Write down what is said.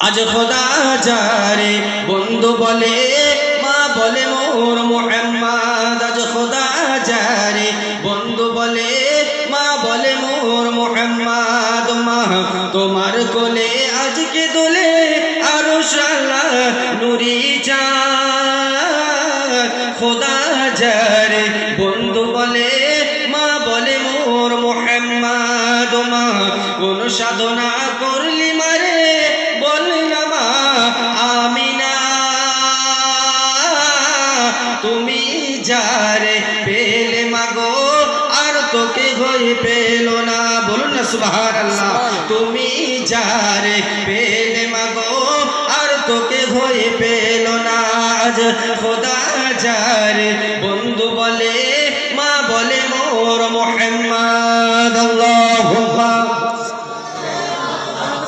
আজ খোদা যারে বন্ধু বলে মা বলে মোর মুহাম্মদ। আজ খোদা যারে বন্ধু বলে মা বলে মোর মুহাম্মদ। মা তোমার কোলে আজকে দোলে আরশ আল্লাহ নুরি চাঁদ। খোদা যারে বন্ধু বলে মা বলে মোর মুহাম্মদ। মা কোন সাধনা করলি মারে বলে না মা আমিনা। তুমি যারে পেলে মাগো আর তোকে ভয় পেল না। বলুন না সুবহানাল্লাহ। তুমি যারে পেলে মাগো আর তোকে ভয় পেল না। আজ খোদা যারে বন্ধু বলে মা বলে মোর মুহাম্মদ। আল্লাহুম্মা